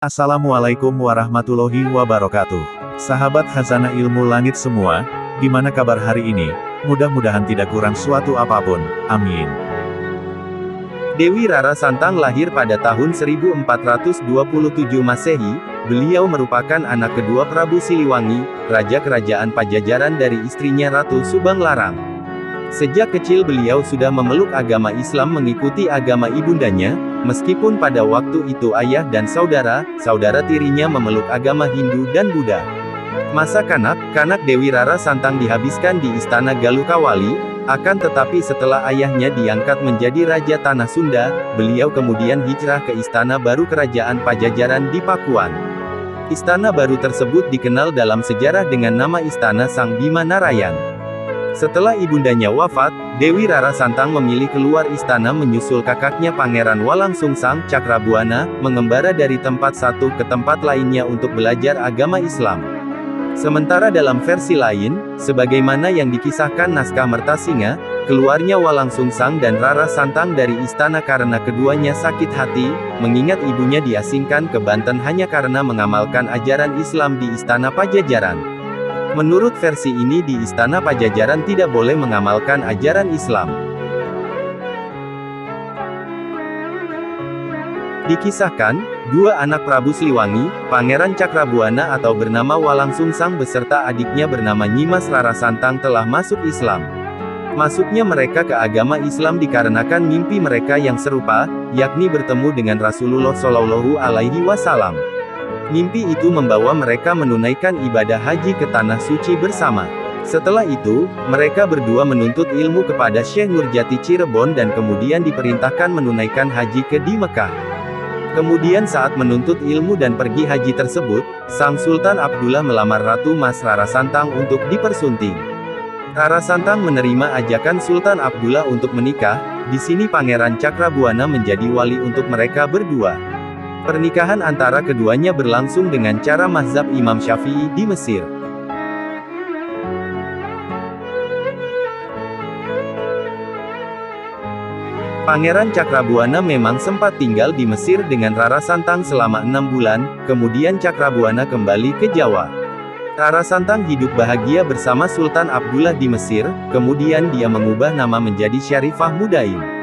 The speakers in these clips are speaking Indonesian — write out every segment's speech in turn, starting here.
Assalamualaikum warahmatullahi wabarakatuh. Sahabat Khazanah Ilmu Langit semua, gimana kabar hari ini? Mudah-mudahan tidak kurang suatu apapun, amin. Dewi Rara Santang lahir pada tahun 1427 Masehi. Beliau merupakan anak kedua Prabu Siliwangi, Raja Kerajaan Pajajaran dari istrinya Ratu Subang Larang. Sejak kecil beliau sudah memeluk agama Islam mengikuti agama ibundanya, meskipun pada waktu itu ayah dan saudara tirinya memeluk agama Hindu dan Buddha. Masa kanak-kanak Dewi Rara Santang dihabiskan di Istana Galukawali, akan tetapi setelah ayahnya diangkat menjadi Raja Tanah Sunda, beliau kemudian hijrah ke Istana Baru Kerajaan Pajajaran di Pakuan. Istana baru tersebut dikenal dalam sejarah dengan nama Istana Sang Bima Narayan. Setelah ibundanya wafat, Dewi Rara Santang memilih keluar istana menyusul kakaknya Pangeran Walangsungsang, Cakrabuana, mengembara dari tempat satu ke tempat lainnya untuk belajar agama Islam. Sementara dalam versi lain, sebagaimana yang dikisahkan naskah Mertasinga, keluarnya Walangsungsang dan Rara Santang dari istana karena keduanya sakit hati, mengingat ibunya diasingkan ke Banten hanya karena mengamalkan ajaran Islam di Istana Pajajaran. Menurut versi ini di Istana Pajajaran tidak boleh mengamalkan ajaran Islam. Dikisahkan, dua anak Prabu Siliwangi, Pangeran Cakrabuana atau bernama Walangsungsang beserta adiknya bernama Nyimas Rara Santang telah masuk Islam. Masuknya mereka ke agama Islam dikarenakan mimpi mereka yang serupa, yakni bertemu dengan Rasulullah Shallallahu Alaihi Wasallam. Mimpi itu membawa mereka menunaikan ibadah haji ke Tanah Suci bersama. Setelah itu, mereka berdua menuntut ilmu kepada Syekh Nurjati Cirebon dan kemudian diperintahkan menunaikan haji ke di Mekah. Kemudian saat menuntut ilmu dan pergi haji tersebut, Sang Sultan Abdullah melamar Ratu Mas Rara Santang untuk dipersunting. Rara Santang menerima ajakan Sultan Abdullah untuk menikah, di sini Pangeran Cakrabuana menjadi wali untuk mereka berdua. Pernikahan antara keduanya berlangsung dengan cara mazhab Imam Syafi'i di Mesir. Pangeran Cakrabuana memang sempat tinggal di Mesir dengan Rara Santang selama 6 bulan, kemudian Cakrabuana kembali ke Jawa. Rara Santang hidup bahagia bersama Sultan Abdullah di Mesir, kemudian dia mengubah nama menjadi Syarifah Mudaim.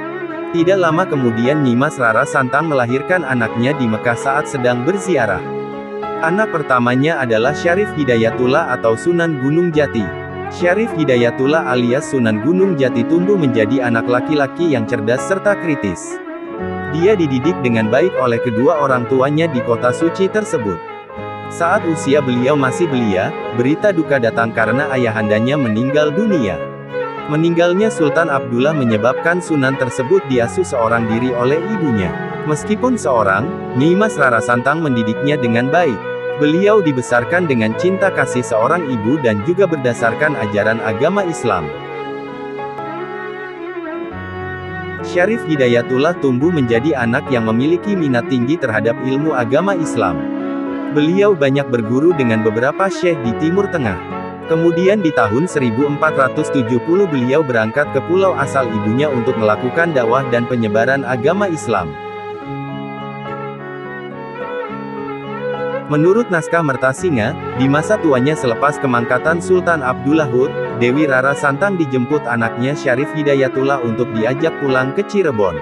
Tidak lama kemudian Nyimas Rara Santang melahirkan anaknya di Mekah saat sedang berziarah. Anak pertamanya adalah Syarif Hidayatullah atau Sunan Gunung Jati. Syarif Hidayatullah alias Sunan Gunung Jati tumbuh menjadi anak laki-laki yang cerdas serta kritis. Dia dididik dengan baik oleh kedua orang tuanya di kota suci tersebut. Saat usia beliau masih belia, berita duka datang karena ayahandanya meninggal dunia. Meninggalnya Sultan Abdullah menyebabkan Sunan tersebut diasuh seorang diri oleh ibunya. Meskipun seorang, Nyimas Rara Santang mendidiknya dengan baik. Beliau dibesarkan dengan cinta kasih seorang ibu dan juga berdasarkan ajaran agama Islam. Syarif Hidayatullah tumbuh menjadi anak yang memiliki minat tinggi terhadap ilmu agama Islam. Beliau banyak berguru dengan beberapa syekh di Timur Tengah. Kemudian di tahun 1470 beliau berangkat ke pulau asal ibunya untuk melakukan dakwah dan penyebaran agama Islam. Menurut naskah Mertasinga, di masa tuanya selepas kemangkatan Sultan Abdullah Hud, Dewi Rara Santang dijemput anaknya Syarif Hidayatullah untuk diajak pulang ke Cirebon.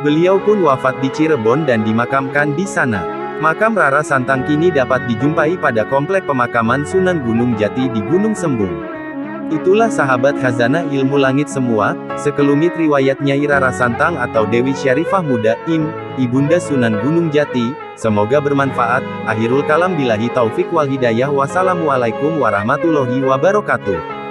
Beliau pun wafat di Cirebon dan dimakamkan di sana. Makam Rara Santang kini dapat dijumpai pada komplek pemakaman Sunan Gunung Jati di Gunung Sembung. Itulah sahabat Khazanah Ilmu Langit semua, sekelumit riwayat Nyai Rara Santang atau Dewi Syarifah Mudaim, Ibunda Sunan Gunung Jati. Semoga bermanfaat. Akhirul kalam billahi taufik wal hidayah. Wassalamualaikum warahmatullahi wabarakatuh.